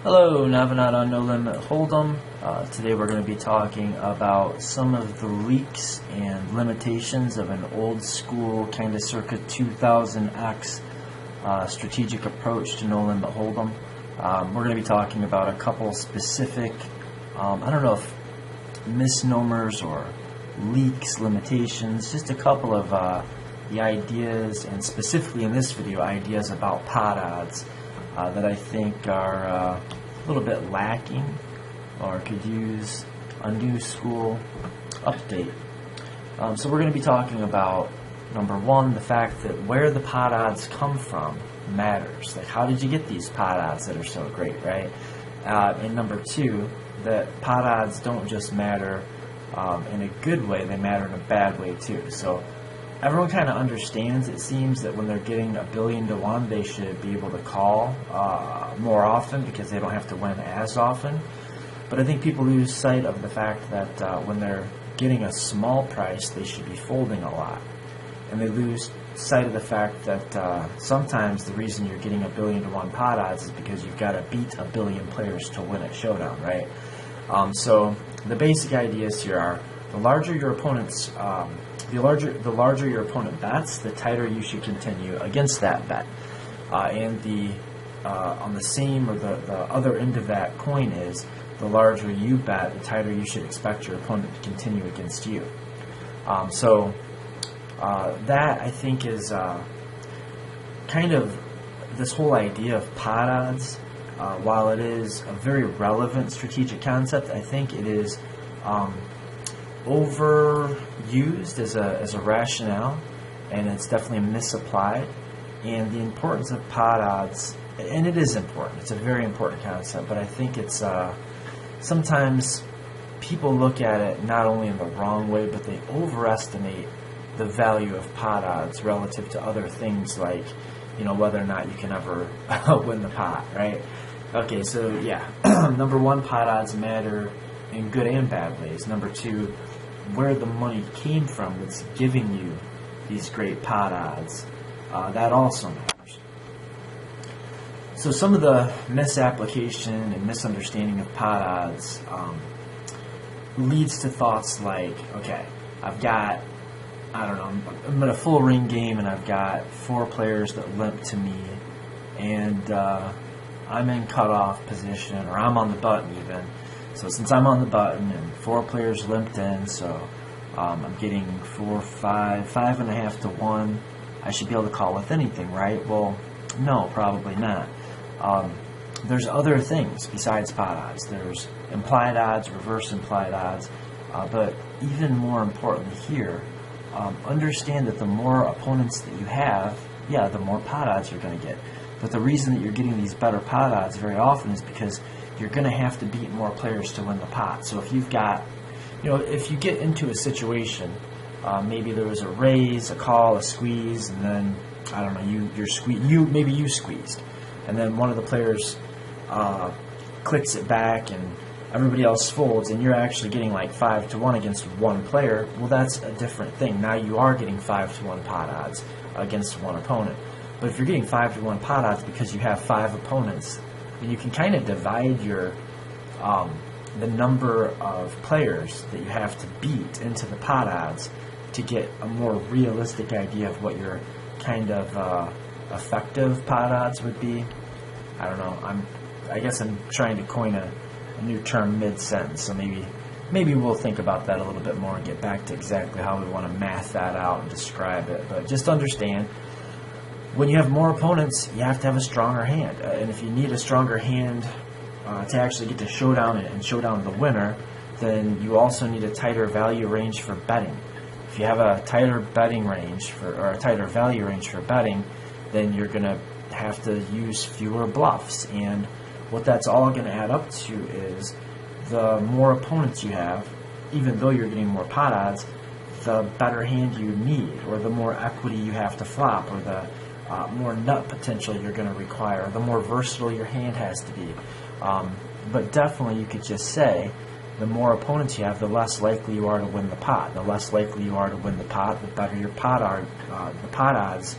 Hello, Navinat on No Limit Hold'em. Today we're going to be talking about some of the leaks and limitations of an old school kind of circa 2000X strategic approach to No Limit Hold'em. We're going to be talking about a couple specific, I don't know if misnomers or leaks, limitations, just a couple of the ideas, and specifically in this video, ideas about pot odds that I think are a little bit lacking or could use a new school update. So we're going to be talking about, number one, the fact that where the pot odds come from matters. Like, how did you get these pot odds that are so great, right? And number two, that pot odds don't just matter in a good way, they matter in a bad way too. So everyone kind of understands, it seems, that when they're getting 1,000,000,000 to 1, they should be able to call more often because they don't have to win as often. But I think people lose sight of the fact that when they're getting a small price, they should be folding a lot. And they lose sight of the fact that sometimes the reason you're getting 1,000,000,000 to 1 pot odds is because you've got to beat 1,000,000,000 players to win at Showdown, right? So the basic ideas here are, the larger your opponent's the larger your opponent bets, the tighter you should continue against that bet. And on the same, or the other end of that coin is, the larger you bet, the tighter you should expect your opponent to continue against you. That, I think, is kind of this whole idea of pot odds. While it is a very relevant strategic concept, I think it is overused as a rationale, and it's definitely misapplied. And the importance of pot odds, and it is important, it's a very important concept, but I think it's sometimes people look at it not only in the wrong way, but they overestimate the value of pot odds relative to other things, like, you know, whether or not you can ever win the pot, right? Okay, so yeah, number one, pot odds matter in good and bad ways. Number two, where the money came from that's giving you these great pot odds, that also matters. So some of the misapplication and misunderstanding of pot odds leads to thoughts like, okay, I've got, I don't know, I'm in a full ring game and I've got 4 players that limp to me, and I'm in cutoff position, or I'm on the button even. So since I'm on the button and 4 players limped in, so I'm getting 4, 5, 5.5 to 1, I should be able to call with anything, right? Well, no, probably not. There's other things besides pot odds. There's implied odds, reverse implied odds, but even more importantly here, understand that the more opponents that you have, yeah, the more pot odds you're going to get. But the reason that you're getting these better pot odds very often is because you're going to have to beat more players to win the pot. So if you've got, you know, if you get into a situation, maybe there was a raise, a call, a squeeze, and then, I don't know, maybe you squeezed, and then one of the players clicks it back and everybody else folds, and you're actually getting like 5 to 1 against one player. Well, that's a different thing. Now you are getting 5 to 1 pot odds against one opponent. But if you're getting 5 to 1 pot odds because you have 5 opponents, then you can kind of divide your the number of players that you have to beat into the pot odds to get a more realistic idea of what your kind of effective pot odds would be. I don't know. I guess I'm trying to coin a new term mid-sentence, so maybe we'll think about that a little bit more and get back to exactly how we want to math that out and describe it. But just understand, when you have more opponents, you have to have a stronger hand. And if you need a stronger hand to actually get to Showdown and Showdown the winner, then you also need a tighter value range for betting. If you have a tighter betting range or a tighter value range for betting, then you're going to have to use fewer bluffs. And what that's all going to add up to is, the more opponents you have, even though you're getting more pot odds, the better hand you need, or the more equity you have to flop, or the more nut potential you're going to require, the more versatile your hand has to be. But definitely you could just say, the more opponents you have, the less likely you are to win the pot. The less likely you are to win the pot, the better your pot odds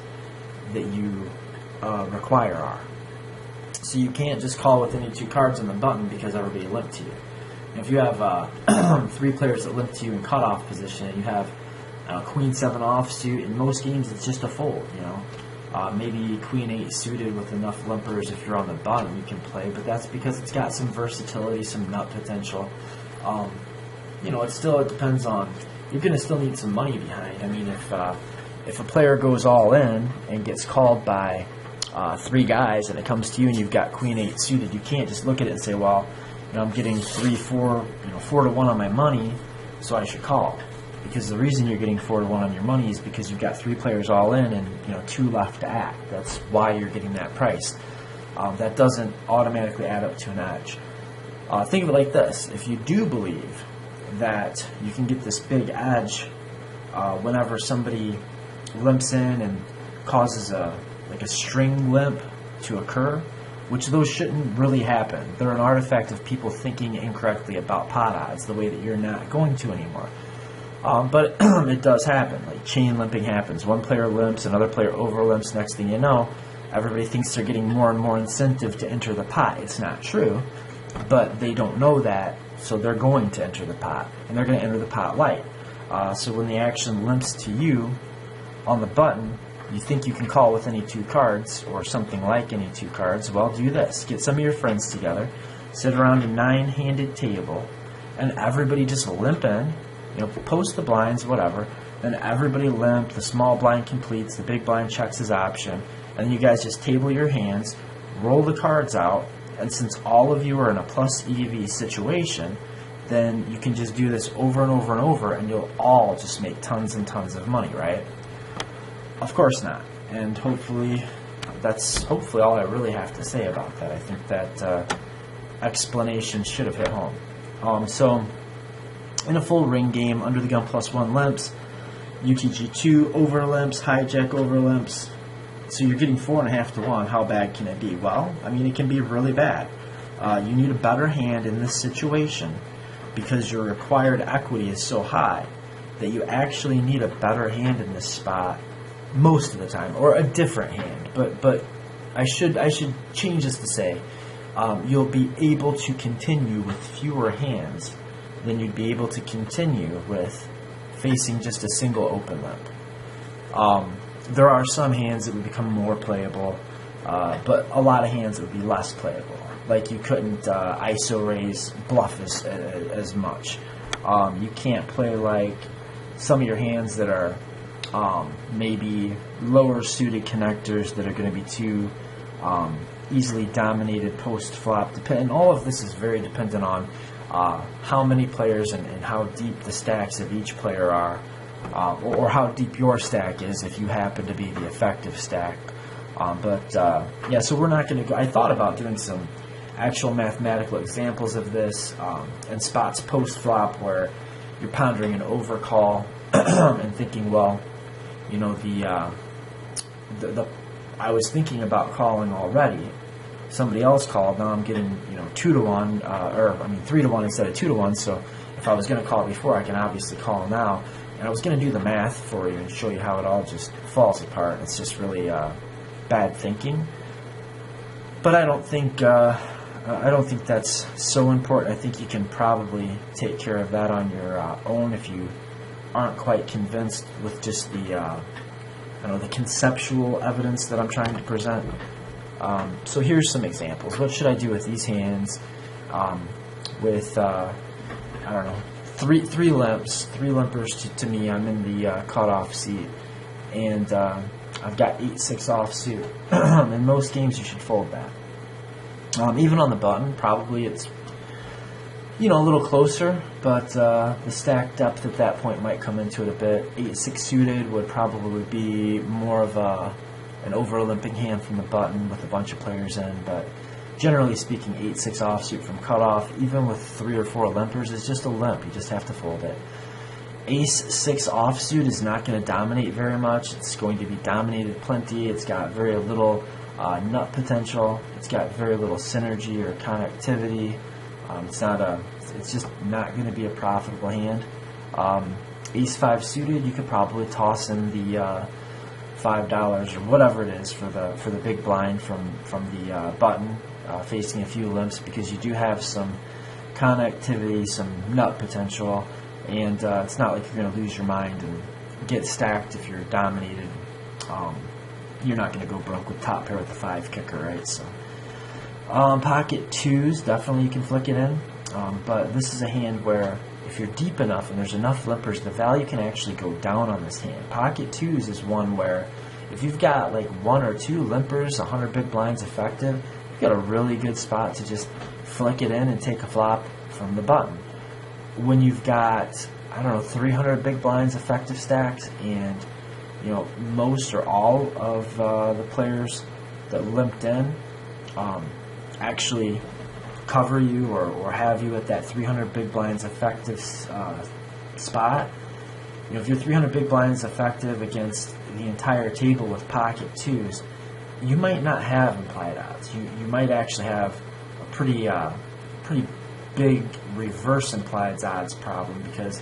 that you require are. So you can't just call with any 2 cards on the button because everybody limped to you. If you have 3 players that limp to you in cutoff position, and you have Queen 7 offsuit, in most games it's just a fold. Maybe Queen 8 suited with enough limpers. If you're on the bottom, you can play, but that's because it's got some versatility, some nut potential. It depends on. You're going to still need some money behind. I mean, if a player goes all in and gets called by 3 guys, and it comes to you and you've got Queen 8 suited, you can't just look at it and say, well, I'm getting 4 to 1 on my money, so I should call. Because the reason you're getting 4 to 1 on your money is because you've got 3 players all in and 2 left to act. That's why you're getting that price. That doesn't automatically add up to an edge. Think of it like this: if you do believe that you can get this big edge whenever somebody limps in and causes a string limp to occur, which those shouldn't really happen. They're an artifact of people thinking incorrectly about pot odds, the way that you're not going to anymore. But it does happen. Like chain limping happens. One player limps, another player over limps. Next thing you know, everybody thinks they're getting more and more incentive to enter the pot. It's not true, but they don't know that, so they're going to enter the pot, and they're going to enter the pot light. So when the action limps to you on the button, you think you can call with any 2 cards or something like any 2 cards. Well, do this. Get some of your friends together, sit around a 9-handed table, and everybody just limp in. Post the blinds, whatever. Then everybody limp. The small blind completes. The big blind checks his option. And then you guys just table your hands, roll the cards out, and since all of you are in a plus EV situation, then you can just do this over and over and over, and you'll all just make tons and tons of money, right? Of course not. And hopefully all I really have to say about that. I think that explanation should have hit home. So in a full ring game, under the gun +1 limps, UTG2 over limps, hijack over limps. So you're getting 4.5 to 1. How bad can it be? Well, I mean, it can be really bad. You need a better hand in this situation because your required equity is so high that you actually need a better hand in this spot most of the time, or a different hand. But I should change this to say you'll be able to continue with fewer hands than you'd be able to continue with facing just a single open limp. There are some hands that would become more playable, but a lot of hands that would be less playable. Like you couldn't ISO raise bluff as much. You can't play like some of your hands that are maybe lower suited connectors that are going to be too easily dominated post flop. And all of this is very dependent on how many players and how deep the stacks of each player are, or how deep your stack is if you happen to be the effective stack. Yeah, so we're not going to go. I thought about doing some actual mathematical examples of this and spots post flop where you're pondering an overcall and thinking, well, I was thinking about calling already. Somebody else called. Now I'm getting 2 to 1, 3 to 1 instead of 2 to 1. So if I was going to call before, I can obviously call now. And I was going to do the math for you and show you how it all just falls apart. It's just really bad thinking. But I don't think that's so important. I think you can probably take care of that on your own if you aren't quite convinced with just the conceptual evidence that I'm trying to present. So here's some examples. What should I do with these hands with three limps, 3 limpers to me? I'm in the cutoff seat, and I've got 8-6 offsuit. In most games, you should fold that. Even on the button, probably it's a little closer, but the stack depth at that point might come into it a bit. 8-6 suited would probably be more of an over-limping hand from the button with a bunch of players in, but generally speaking, 8-6 offsuit from cutoff, even with 3 or 4 limpers, is just a limp. You just have to fold it. Ace-6 offsuit is not going to dominate very much. It's going to be dominated plenty. It's got very little nut potential. It's got very little synergy or connectivity. It's just not going to be a profitable hand. Ace-5 suited, you could probably toss in the $5 or whatever it is for the big blind from the button facing a few limps, because you do have some connectivity, some nut potential, and it's not like you're going to lose your mind and get stacked if you're dominated. You're not going to go broke with top pair with the 5 kicker, right? So pocket 2s, definitely you can flick it in, but this is a hand where if you're deep enough and there's enough limpers, the value can actually go down on this hand. Pocket 2s is one where if you've got like 1 or 2 limpers, 100 big blinds effective, you've got a really good spot to just flick it in and take a flop from the button. When you've got, I don't know, 300 big blinds effective stacked, and you know most or all of the players that limped in actually cover you or have you at that 300 big blinds effective spot. You know, if you're 300 big blinds effective against the entire table with pocket 2s, you might not have implied odds. You might actually have a pretty big reverse implied odds problem, because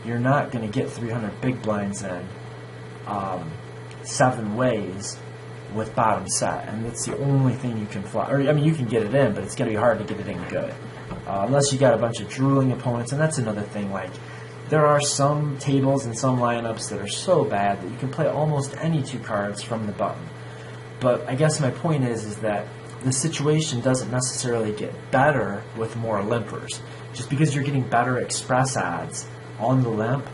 you're not going to get 300 big blinds in 7 ways with bottom set, and that's the only thing you can flop. Or I mean, you can get it in, but it's going to be hard to get it in good, unless you got a bunch of drooling opponents. And that's another thing. Like, there are some tables and some lineups that are so bad that you can play almost any 2 cards from the button. But I guess my point is that the situation doesn't necessarily get better with more limpers. Just because you're getting better express odds on the limp,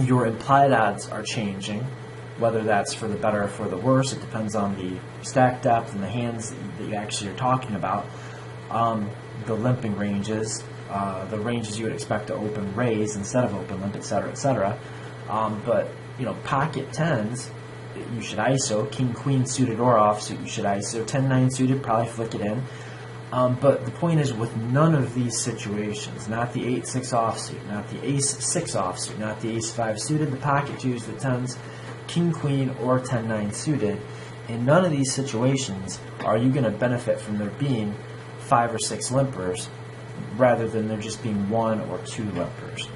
your implied odds are changing. Whether that's for the better or for the worse, it depends on the stack depth and the hands that you actually are talking about. The limping ranges, the ranges you would expect to open raise instead of open limp, etc., etc. But you know, pocket 10s, you should ISO. King Queen suited or offsuit, you should ISO. 10-9 suited, probably flick it in. But the point is, with none of these situations, not the 8-6 offsuit, not the ace-6 offsuit, not the ace-5 suited, the pocket 2s, the 10s, King Queen, or 10-9 suited, in none of these situations are you going to benefit from there being 5 or 6 limpers rather than there just being 1 or 2 limpers.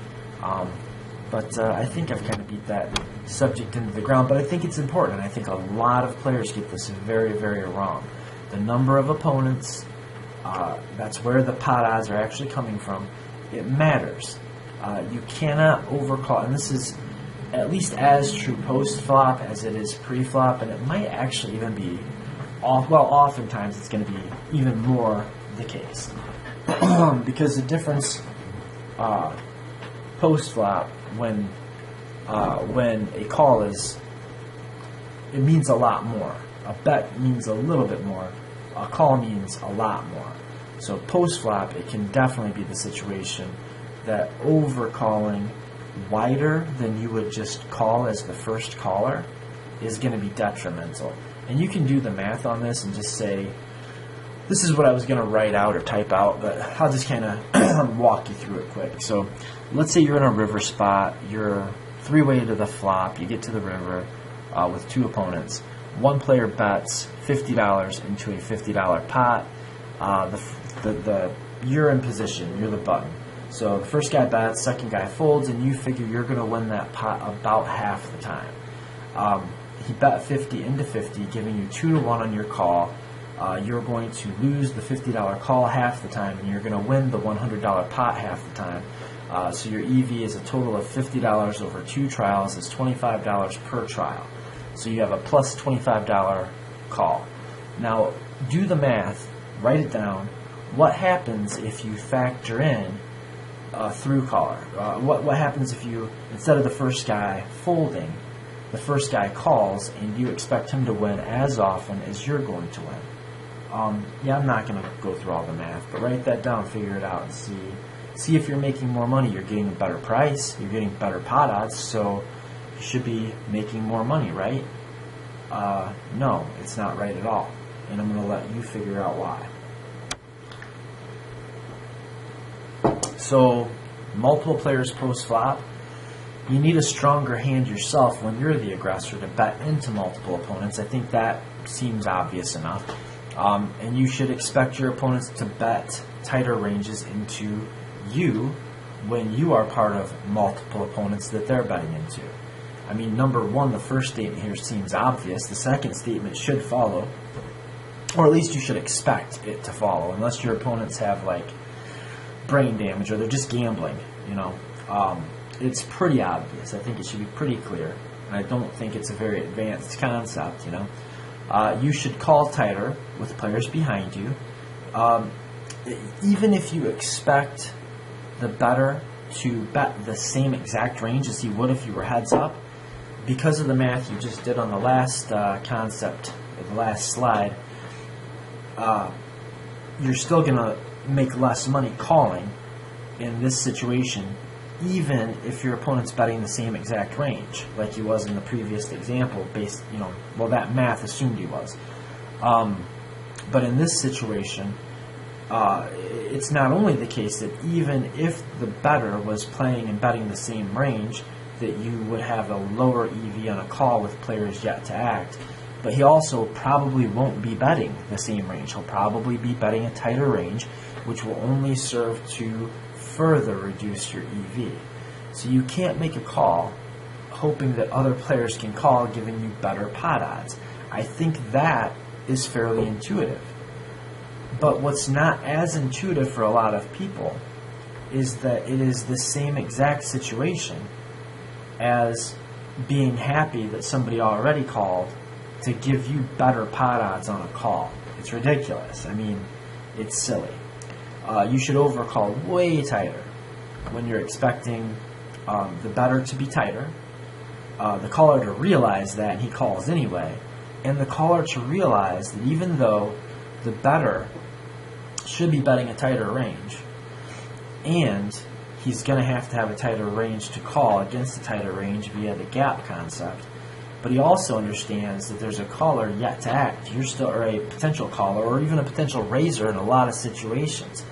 But I think I've kind of beat that subject into the ground, but I think it's important, and I think a lot of players get this very, very wrong. The number of opponents, that's where the pot odds are actually coming from. It matters. You cannot overcall, and this is at least as true post-flop as it is pre-flop, and it might actually even be, oftentimes it's going to be even more the case. Because the difference post-flop, when a call is, it means a lot more. A bet means a little bit more. A call means a lot more. So post-flop, it can definitely be the situation that overcalling wider than you would just call as the first caller is going to be detrimental. And you can do the math on this and just say, this is what I was going to write out or type out, but I'll just kind of walk you through it quick. So let's say you're in a river spot, you're 3-way to the flop, you get to the river with 2 opponents. One player bets $50 into a $50 pot. You're in position, you're the button. So the first guy bets, second guy folds, and you figure you're going to win that pot about half the time. He bet 50 into 50, giving you 2-1 on your call. You're going to lose the $50 call half the time, and you're going to win the $100 pot half the time. So your EV is a total of $50 over 2 trials. It's $25 per trial. So you have a plus $25 call. Now, do the math, write it down. What happens if you factor in a through caller? What happens if you, instead of the first guy folding, the first guy calls and you expect him to win as often as you're going to win? Yeah, I'm not going to go through all the math, but write that down, figure it out, and see if you're making more money. You're getting a better price, you're getting better pot odds, so you should be making more money, right? No, it's not right at all, and I'm going to let you figure out why. So, multiple players post-flop, you need a stronger hand yourself when you're the aggressor to bet into multiple opponents. I think that seems obvious enough. And you should expect your opponents to bet tighter ranges into you when you are part of multiple opponents that they're betting into. I mean, number one, the first statement here seems obvious. The second statement should follow. or at least you should expect it to follow, unless your opponents have like brain damage or they're just gambling. It's pretty obvious. I think it should be pretty clear, and I don't think it's a very advanced concept. You should call tighter with players behind you, even if you expect the better to bet the same exact range as he would if you were heads up. Because of the math you just did on the last concept, the last slide, you're still going to make less money calling in this situation, even if your opponent's betting the same exact range, like he was in the previous example, based, that math assumed he was. But in this situation, it's not only the case that even if the bettor was playing and betting the same range, that you would have a lower EV on a call with players yet to act, but he also probably won't be betting the same range. He'll probably be betting a tighter range, which will only serve to further reduce your EV. So you can't make a call hoping that other players can call, giving you better pot odds. I think that is fairly intuitive. But what's not as intuitive for a lot of people is that it is the same exact situation as being happy that somebody already called to give you better pot odds on a call. It's ridiculous. I mean, it's silly. You should overcall way tighter when you're expecting the bettor to be tighter, the caller to realize that, and he calls anyway, and the caller to realize that even though the bettor should be betting a tighter range, and he's going to have a tighter range to call against a tighter range via the gap concept, but he also understands that there's a caller yet to act. You're still, or a potential caller, or even a potential raiser in a lot of situations.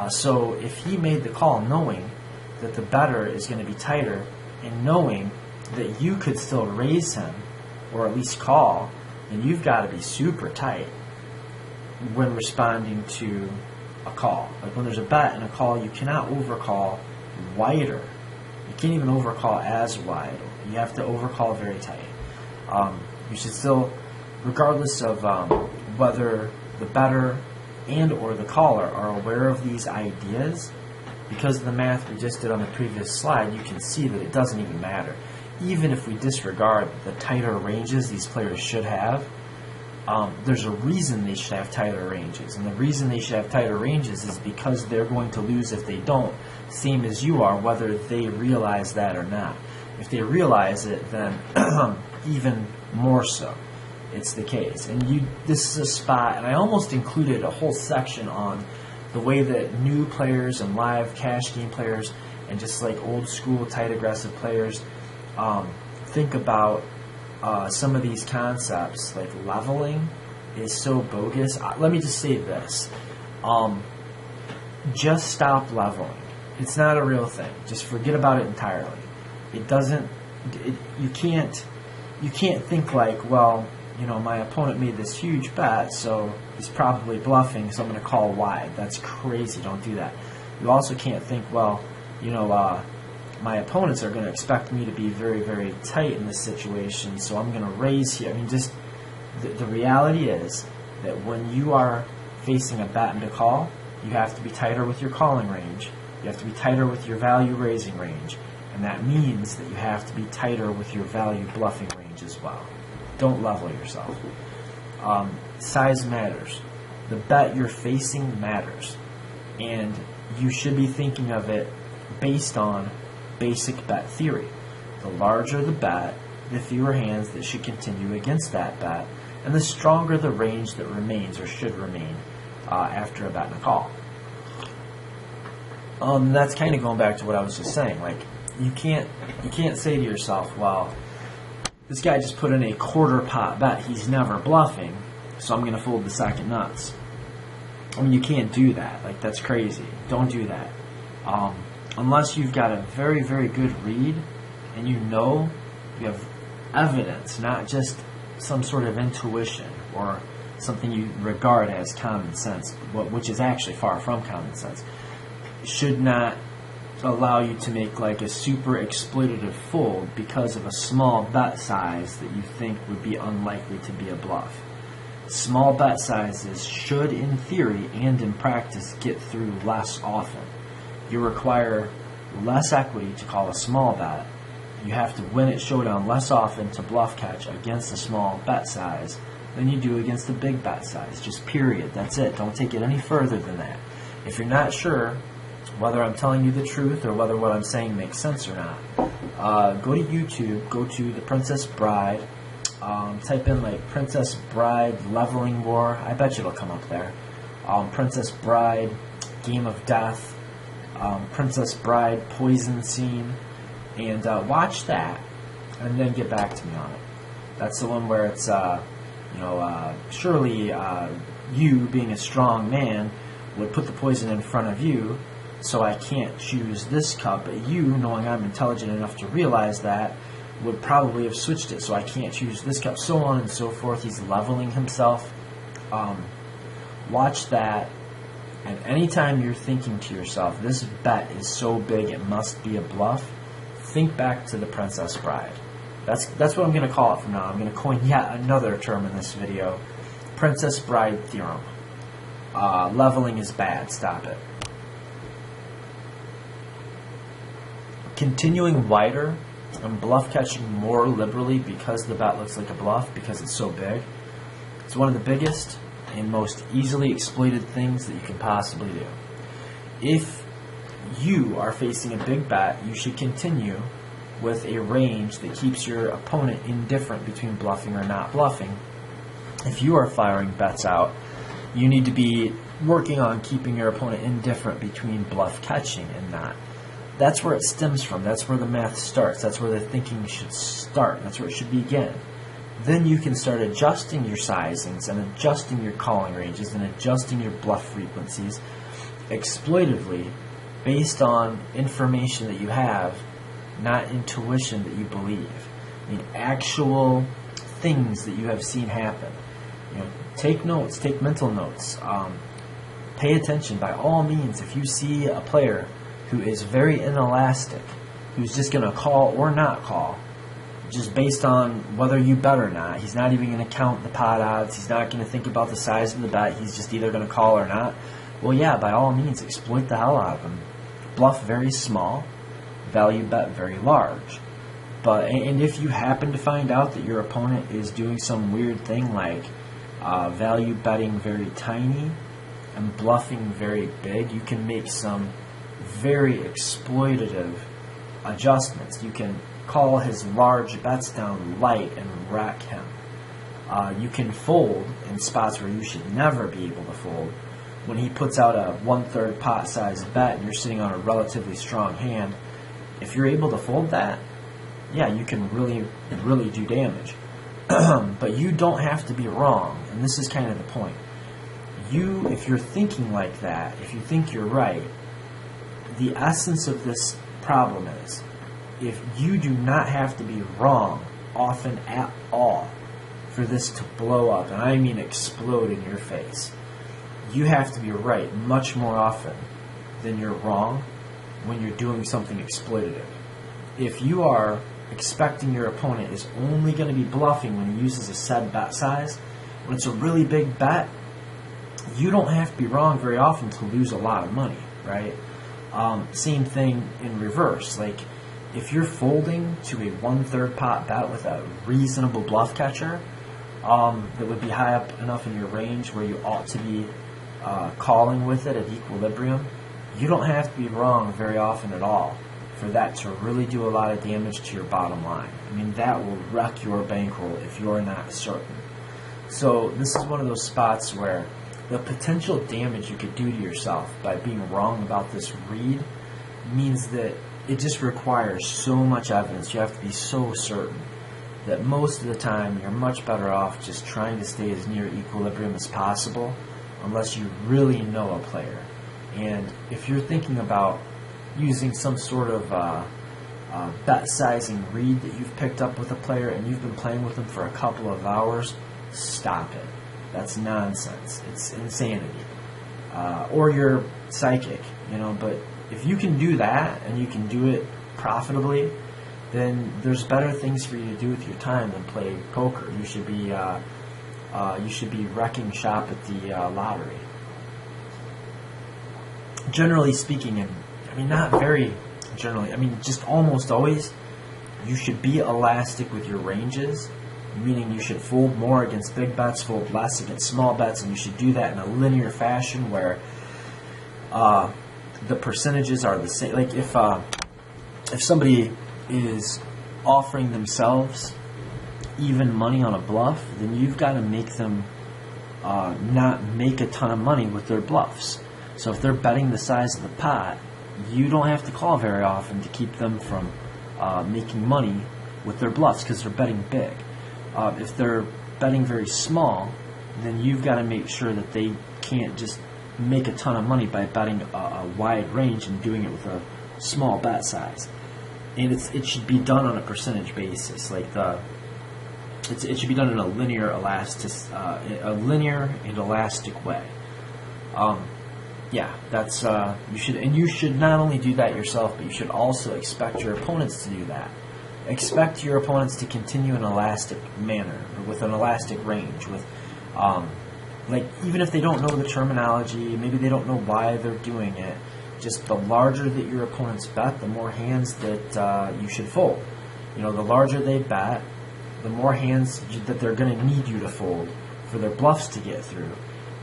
So if he made the call knowing that the bettor is going to be tighter, and knowing that you could still raise him, or at least call, then you've got to be super tight when responding to a call. Like when there's a bet and a call, you cannot overcall wider. You can't even overcall as wide. You have to overcall very tight. You should still, regardless of whether the bettor and or the caller are aware of these ideas, because of the math we just did on the previous slide, you can see that it doesn't even matter. Even if we disregard the tighter ranges these players should have, there's a reason they should have tighter ranges. And the reason they should have tighter ranges is because they're going to lose if they don't, same as you are, whether they realize that or not. If they realize it, then even more so. It's the case. And this is a spot, and I almost included a whole section on the way that new players and live cash game players and just like old school tight aggressive players think about some of these concepts. Like leveling is so bogus. Let me just say this. Just stop leveling. It's not a real thing. Just forget about it entirely. It doesn't, you can't think like, well, my opponent made this huge bet, so he's probably bluffing, so I'm going to call wide. That's crazy. Don't do that. You also can't think, well, my opponents are going to expect me to be very, very tight in this situation, so I'm going to raise here. I mean, just the reality is that when you are facing a bet and a call, you have to be tighter with your calling range. You have to be tighter with your value raising range. And that means that you have to be tighter with your value bluffing range as well. Don't level yourself. Size matters. The bet you're facing matters. And you should be thinking of it based on basic bet theory. The larger the bet, the fewer hands that should continue against that bet, and the stronger the range that remains or should remain after a bet and a call. That's kind of going back to what I was just saying. Like, you can't say to yourself, well, this guy just put in a quarter pot bet, he's never bluffing, so I'm going to fold the second nuts. I mean, you can't do that. Like, that's crazy. Don't do that. Unless you've got a very, very good read and you have evidence, not just some sort of intuition or something you regard as common sense, which is actually far from common sense, should not allow you to make like a super exploitative fold because of a small bet size that you think would be unlikely to be a bluff. Small bet sizes should, in theory and in practice, get through less often. You require less equity to call a small bet. You have to win at showdown less often to bluff catch against a small bet size than you do against a big bet size. Just period. That's it. Don't take it any further than that. If you're not sure whether I'm telling you the truth or whether what I'm saying makes sense or not, go to YouTube, go to The Princess Bride, type in like Princess Bride Leveling War. I bet you it'll come up there. Princess Bride Game of Death, Princess Bride Poison Scene, and watch that, and then get back to me on it. That's the one where it's, surely you, being a strong man, would put the poison in front of you, so I can't choose this cup, but you, knowing I'm intelligent enough to realize that, would probably have switched it, so I can't choose this cup, so on and so forth. He's leveling himself. Watch that, and anytime you're thinking to yourself, this bet is so big it must be a bluff, think back to The Princess Bride. That's what I'm going to call it from now. I'm going to coin yet another term in this video. Princess Bride Theorem. Leveling is bad. Stop it. Continuing wider and bluff catching more liberally because the bet looks like a bluff because it's so big. It's one of the biggest and most easily exploited things that you can possibly do. If you are facing a big bet, you should continue with a range that keeps your opponent indifferent between bluffing or not bluffing. If you are firing bets out, you need to be working on keeping your opponent indifferent between bluff catching and not. That's where it stems from. That's where the math starts. That's where the thinking should start. That's where it should begin. Then you can start adjusting your sizings and adjusting your calling ranges and adjusting your bluff frequencies exploitively based on information that you have, not intuition that you believe. I mean, actual things that you have seen happen. Take notes, take mental notes. Pay attention by all means. If you see a player who is very inelastic, who's just going to call or not call, just based on whether you bet or not, he's not even going to count the pot odds, he's not going to think about the size of the bet, he's just either going to call or not, well, yeah, by all means, exploit the hell out of him. Bluff very small, value bet very large. And if you happen to find out that your opponent is doing some weird thing like value betting very tiny and bluffing very big, you can make some very exploitative adjustments. You can call his large bets down light and wreck him. You can fold in spots where you should never be able to fold. When he puts out a 1/3 pot size bet and you're sitting on a relatively strong hand, if you're able to fold that, yeah, you can really, really do damage. But you don't have to be wrong, and this is kind of the point. If you're thinking like that, if you think you're right, the essence of this problem is, if you do not have to be wrong often at all for this to blow up, and I mean explode in your face, you have to be right much more often than you're wrong when you're doing something exploitative. If you are expecting your opponent is only going to be bluffing when he uses a said bet size, when it's a really big bet, you don't have to be wrong very often to lose a lot of money, right? Same thing in reverse. Like, if you're folding to a 1/3 pot bet with a reasonable bluff catcher that would be high up enough in your range where you ought to be calling with it at equilibrium, you don't have to be wrong very often at all for that to really do a lot of damage to your bottom line. I mean, that will wreck your bankroll if you're not certain. So this is one of those spots where the potential damage you could do to yourself by being wrong about this read means that it just requires so much evidence. You have to be so certain that most of the time you're much better off just trying to stay as near equilibrium as possible unless you really know a player. And if you're thinking about using some sort of bet sizing read that you've picked up with a player and you've been playing with them for a couple of hours, stop it. That's nonsense. It's insanity. Or you're psychic, but if you can do that and you can do it profitably, then there's better things for you to do with your time than play poker. You should be you should be wrecking shop at the lottery. Generally speaking, and I mean not very generally, I mean just almost always, you should be elastic with your ranges, meaning you should fold more against big bets, fold less against small bets, and you should do that in a linear fashion where the percentages are the same. Like if somebody is offering themselves even money on a bluff, then you've got to make them not make a ton of money with their bluffs. So if they're betting the size of the pot, you don't have to call very often to keep them from making money with their bluffs because they're betting big. If they're betting very small, then you've got to make sure that they can't just make a ton of money by betting a wide range and doing it with a small bet size. And it should be done on a percentage basis. Like it should be done in a linear and elastic way. Yeah, that's you should not only do that yourself, but you should also expect your opponents to do that. Expect your opponents to continue in an elastic manner, or with an elastic range, with like even if they don't know the terminology, maybe they don't know why they're doing it. Just the larger that your opponents bet, the more hands that you should fold. You know, the larger they bet, the more hands that they're going to need you to fold for their bluffs to get through.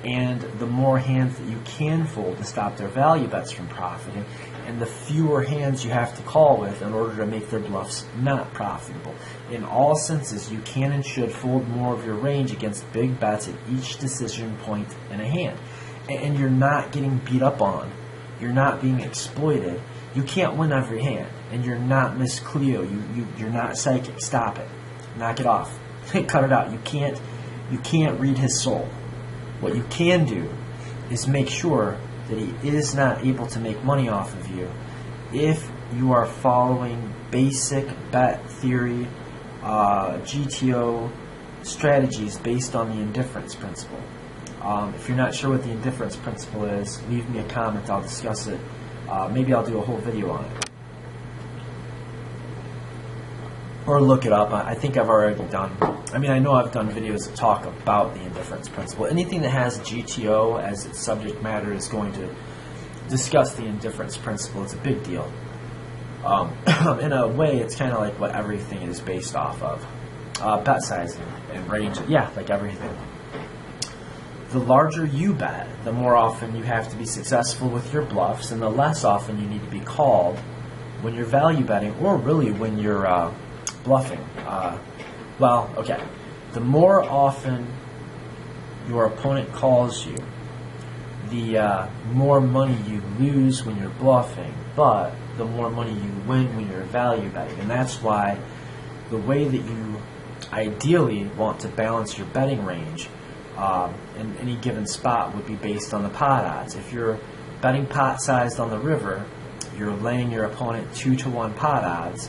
And the more hands that you can fold to stop their value bets from profiting, and the fewer hands you have to call with in order to make their bluffs not profitable. In all senses, you can and should fold more of your range against big bets at each decision point in a hand. And you're not getting beat up on. You're not being exploited. You can't win every hand. And you're not Miss Cleo. You're not psychic. Stop it. Knock it off. Cut it out. You can't read his soul. What you can do is make sure that he is not able to make money off of you if you are following basic bet theory, GTO strategies based on the indifference principle. If you're not sure what the indifference principle is, leave me a comment. I'll discuss it. Maybe I'll do a whole video on it. Or look it up. I think I've already done. I mean, I know I've done videos that talk about the indifference principle. Anything that has GTO as its subject matter is going to discuss the indifference principle. It's a big deal. In a way, it's kind of like what everything is based off of. Bet size and range. Yeah, like everything. The larger you bet, the more often you have to be successful with your bluffs, and the less often you need to be called when you're value betting, or really when you're bluffing. Well, okay. The more often your opponent calls you, the more money you lose when you're bluffing, but the more money you win when you're value betting. And that's why the way that you ideally want to balance your betting range in any given spot would be based on the pot odds. If you're betting pot sized on the river, you're laying your opponent 2-to-1 pot odds.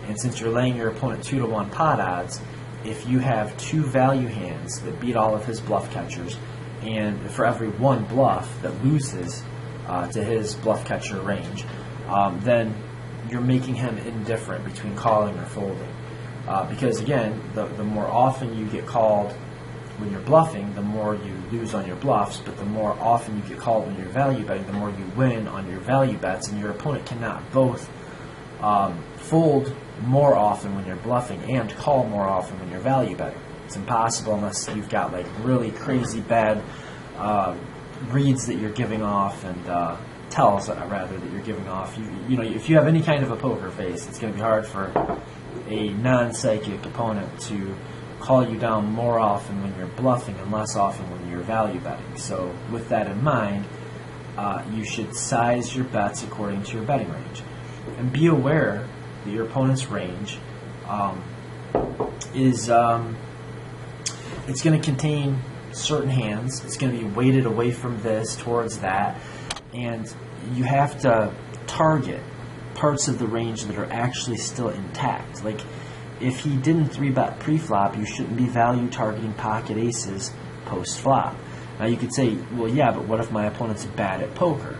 And since you're laying your opponent 2-to-1 pot odds, if you have 2 value hands that beat all of his bluff catchers, and for every 1 bluff that loses to his bluff catcher range, then you're making him indifferent between calling or folding. Because again, the more often you get called when you're bluffing, the more you lose on your bluffs, but the more often you get called when you're value betting, the more you win on your value bets, and your opponent cannot both fold more often when you're bluffing and call more often when you're value betting. It's impossible unless you've got like really crazy bad reads that you're giving off, and tells rather that you're giving off. You know, if you have any kind of a poker face, it's going to be hard for a non-psychic opponent to call you down more often when you're bluffing and less often when you're value betting. So with that in mind, you should size your bets according to your betting range. And be aware that your opponent's range is it's going to contain certain hands. It's going to be weighted away from this towards that, and you have to target parts of the range that are actually still intact. Like if he didn't 3-bet pre-flop, you shouldn't be value targeting pocket aces post-flop. Now you could say, well, yeah, but what if my opponent's bad at poker?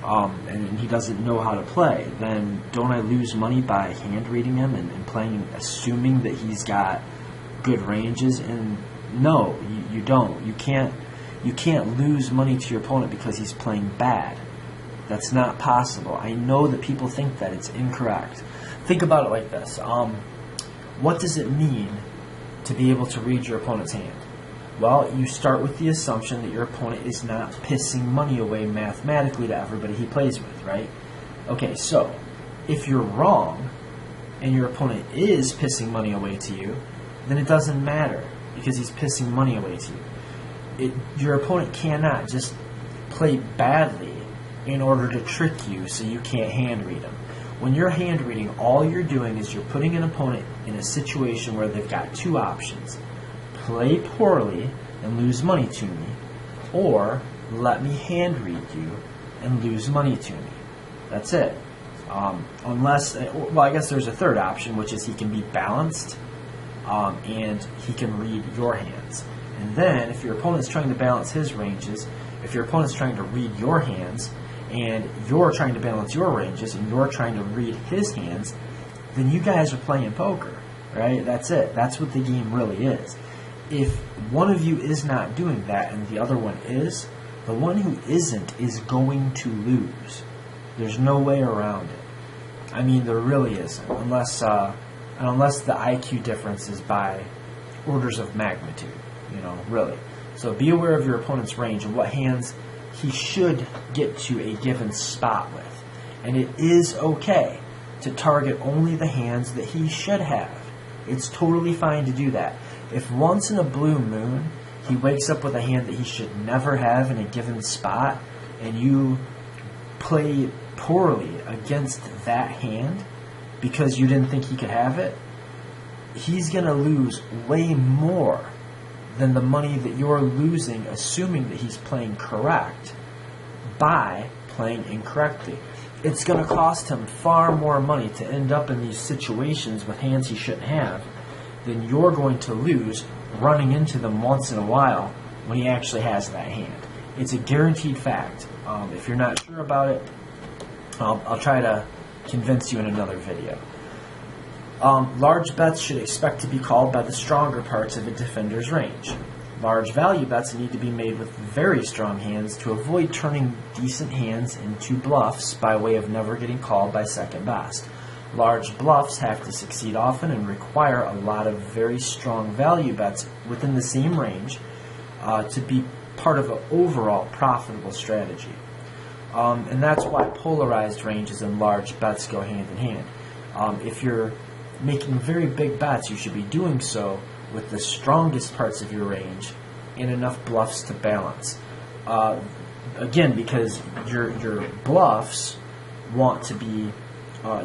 And he doesn't know how to play? Then don't I lose money by hand reading him and playing, assuming that he's got good ranges? And no, You don't. You can't lose money to your opponent because he's playing bad. That's not possible. I know that people think that. It's incorrect. Think about it like this. What does it mean to be able to read your opponent's hand? Well, you start with the assumption that your opponent is not pissing money away mathematically to everybody he plays with, right? Okay, so if you're wrong and your opponent is pissing money away to you, then it doesn't matter because he's pissing money away to you. Your opponent cannot just play badly in order to trick you so you can't hand read him. When you're hand reading, all you're doing is you're putting an opponent in a situation where they've got two options. Play poorly and lose money to me, or let me hand read you and lose money to me. That's it. Unless, well, I guess there's a third option, which is he can be balanced and he can read your hands. And then if your opponent's trying to balance his ranges, if your opponent's trying to read your hands, and you're trying to balance your ranges, and you're trying to read his hands, then you guys are playing poker, right? That's it. That's what the game really is. If one of you is not doing that and the other one is, the one who isn't is going to lose. There's no way around it. I mean, there really isn't, unless the IQ difference is by orders of magnitude, really. So be aware of your opponent's range and what hands he should get to a given spot with. And it is okay to target only the hands that he should have. It's totally fine to do that. If once in a blue moon he wakes up with a hand that he should never have in a given spot, and you play poorly against that hand because you didn't think he could have it, he's going to lose way more than the money that you're losing, assuming that he's playing correct, by playing incorrectly. It's going to cost him far more money to end up in these situations with hands he shouldn't have than you're going to lose running into them once in a while when he actually has that hand. It's a guaranteed fact. If you're not sure about it, I'll try to convince you in another video. Large bets should expect to be called by the stronger parts of a defender's range. Large value bets need to be made with very strong hands to avoid turning decent hands into bluffs by way of never getting called by second best. Large bluffs have to succeed often and require a lot of very strong value bets within the same range to be part of an overall profitable strategy. And that's why polarized ranges and large bets go hand in hand. If you're making very big bets, you should be doing so with the strongest parts of your range and enough bluffs to balance. Again, because your bluffs want to be,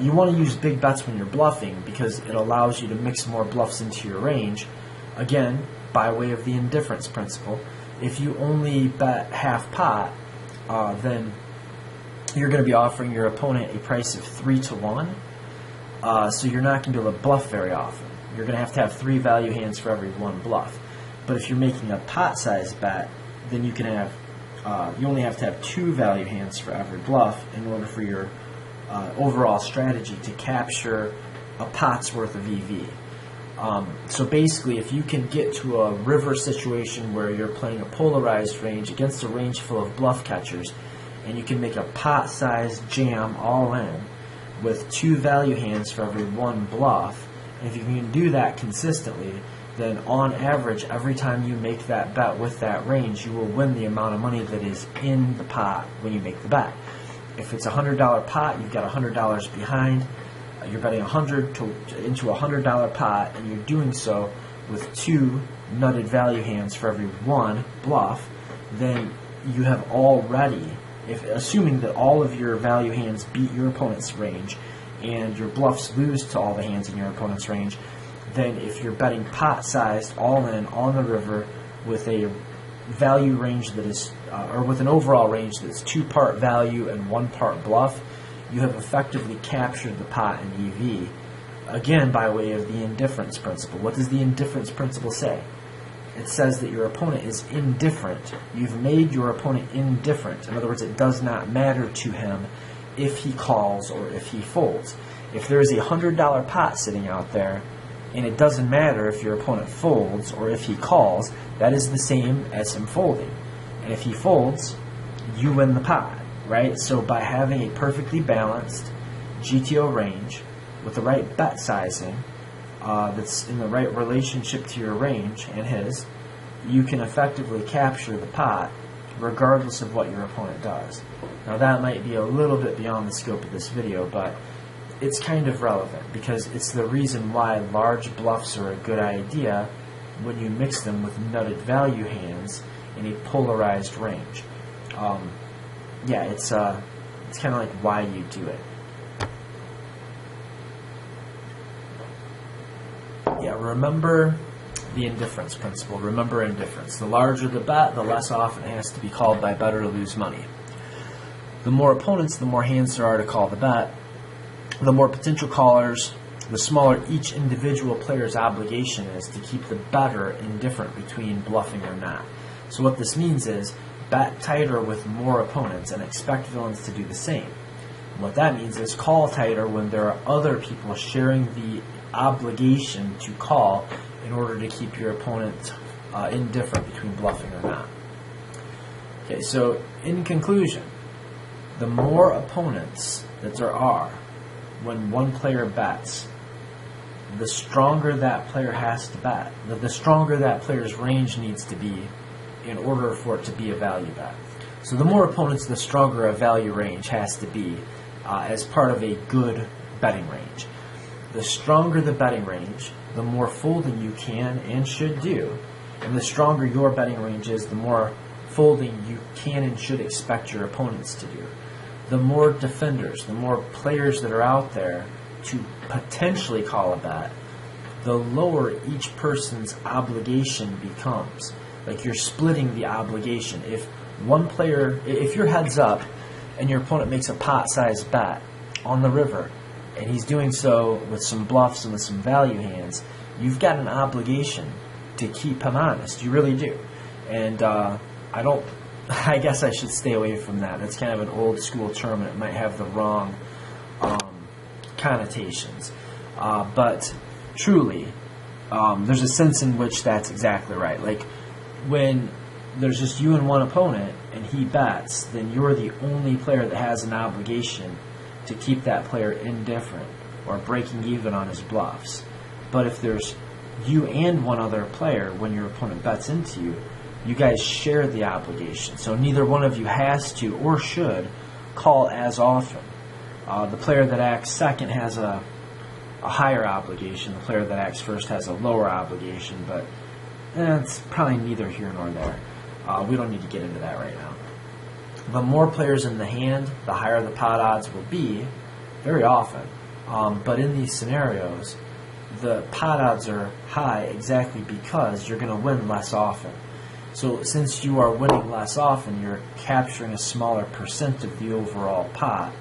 you want to use big bets when you're bluffing because it allows you to mix more bluffs into your range. Again, by way of the indifference principle. If you only bet half pot, then you're going to be offering your opponent a price of 3 to 1. So you're not going to be able to bluff very often. You're going to have 3 value hands for every 1 bluff. But if you're making a pot-sized bet, then you can have you only have to have 2 value hands for every bluff in order for your overall strategy to capture a pot's worth of EV. So basically, if you can get to a river situation where you're playing a polarized range against a range full of bluff catchers, and you can make a pot-sized jam all in with 2 value hands for every 1 bluff, and if you can do that consistently, then on average, every time you make that bet with that range, you will win the amount of money that is in the pot when you make the bet. If it's a $100 pot, you've got $100 behind, you're betting $100 into a $100 pot, and you're doing so with 2 nutted value hands for every 1 bluff, then you have already, assuming that all of your value hands beat your opponent's range and your bluffs lose to all the hands in your opponent's range, then if you're betting pot-sized all in on the river with a value range that is, or with an overall range that's 2-part value and 1-part bluff, you have effectively captured the pot in EV, again by way of the indifference principle. What does the indifference principle say? It says that your opponent is indifferent. You've made your opponent indifferent. In other words, it does not matter to him if he calls or if he folds. If there is a $100 pot sitting out there And it doesn't matter if your opponent folds or if he calls, that is the same as him folding. And if he folds, you win the pot, right? So by having a perfectly balanced GTO range with the right bet sizing that's in the right relationship to your range and his, you can effectively capture the pot regardless of what your opponent does. Now that might be a little bit beyond the scope of this video, but it's kind of relevant because it's the reason why large bluffs are a good idea when you mix them with nutted value hands in a polarized range. Yeah, it's kind of like why you do it. Yeah, remember the indifference principle. Remember indifference. The larger the bet, the less often it has to be called by better to lose money. The more opponents, the more hands there are to call the bet. The more potential callers, the smaller each individual player's obligation is to keep the better indifferent between bluffing or not. So what this means is bet tighter with more opponents and expect villains to do the same. And what that means is call tighter when there are other people sharing the obligation to call in order to keep your opponent indifferent between bluffing or not. Okay, so in conclusion, the more opponents that there are when one player bets, the stronger that player has to bet. The stronger that player's range needs to be in order for it to be a value bet. So the more opponents, the stronger a value range has to be as part of a good betting range. The stronger the betting range, the more folding you can and should do. And the stronger your betting range is, the more folding you can and should expect your opponents to do. The more defenders, the more players that are out there to potentially call a bet, the lower each person's obligation becomes. Like you're splitting the obligation. If one player, if you're heads up and your opponent makes a pot-sized bet on the river, and he's doing so with some bluffs and with some value hands, you've got an obligation to keep him honest. You really do. And I guess I should stay away from that. That's kind of an old school term and it might have the wrong connotations. But truly, there's a sense in which that's exactly right. Like when there's just you and one opponent and he bets, then you're the only player that has an obligation to keep that player indifferent or breaking even on his bluffs. But if there's you and one other player when your opponent bets into you, you guys share the obligation. So neither one of you has to or should call as often. The player that acts second has a higher obligation. The player that acts first has a lower obligation, but it's probably neither here nor there. We don't need to get into that right now. The more players in the hand, the higher the pot odds will be, very often. But in these scenarios, the pot odds are high exactly because you're going to win less often. So since you are winning less often, you're capturing a smaller percent of the overall pot,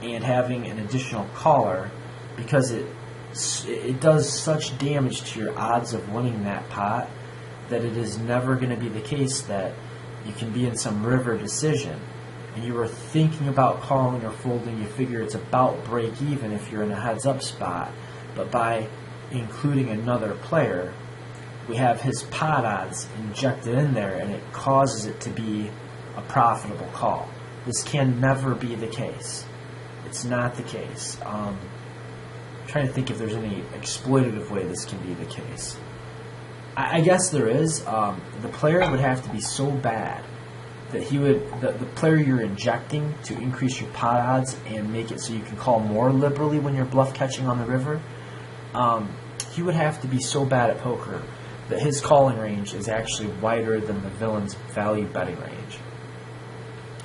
and having an additional caller, because it does such damage to your odds of winning that pot, that it is never going to be the case that you can be in some river decision and you were thinking about calling or folding, you figure it's about break even if you're in a heads up spot, but by including another player, we have his pot odds injected in there and it causes it to be a profitable call. This can never be the case. It's not the case. I'm trying to think if there's any exploitative way this can be the case. I guess there is. The player would have to be so bad that he would, the player you're injecting to increase your pot odds and make it so you can call more liberally when you're bluff catching on the river, he would have to be so bad at poker that his calling range is actually wider than the villain's value betting range.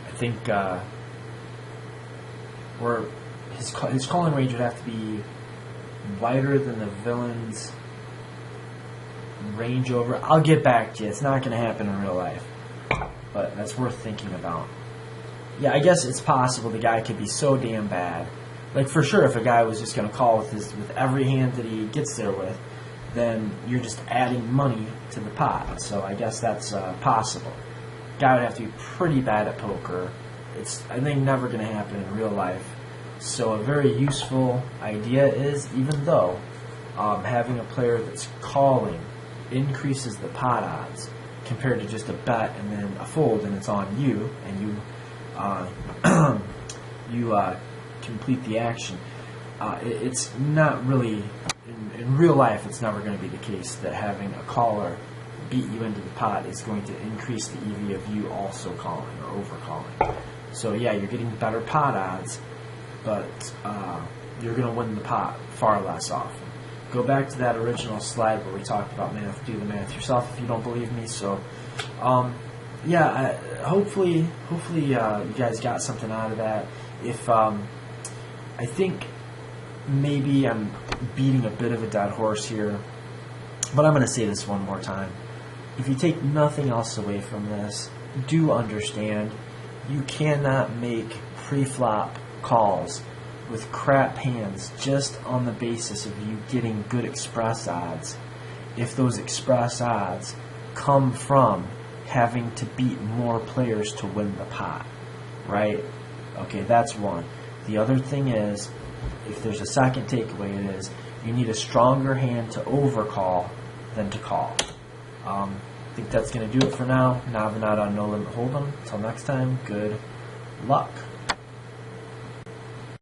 I think, or his calling range would have to be wider than the villain's range over. I'll get back to you. It's not going to happen in real life, but that's worth thinking about. Yeah, I guess it's possible the guy could be so damn bad. Like for sure, if a guy was just going to call with every hand that he gets there with, then you're just adding money to the pot. So I guess that's possible. Guy would have to be pretty bad at poker. It's, I think, never going to happen in real life. So a very useful idea is, even though having a player that's calling increases the pot odds compared to just a bet and then a fold and it's on you and you complete the action. It's not really, in real life, it's never going to be the case that having a caller beat you into the pot is going to increase the EV of you also calling or overcalling. So yeah, you're getting better pot odds, but you're going to win the pot far less often. Go back to that original slide where we talked about math. Do the math yourself if you don't believe me. So yeah, hopefully you guys got something out of that. If I think maybe I'm beating a bit of a dead horse here, but I'm going to say this one more time. If you take nothing else away from this, do understand you cannot make pre-flop calls with crap hands just on the basis of you getting good express odds if those express odds come from having to beat more players to win the pot, right? Okay, that's one. The other thing is, if there's a second takeaway, it is you need a stronger hand to overcall than to call. I think that's going to do it for now. Navinata, No Limit Hold'em. Until next time, good luck.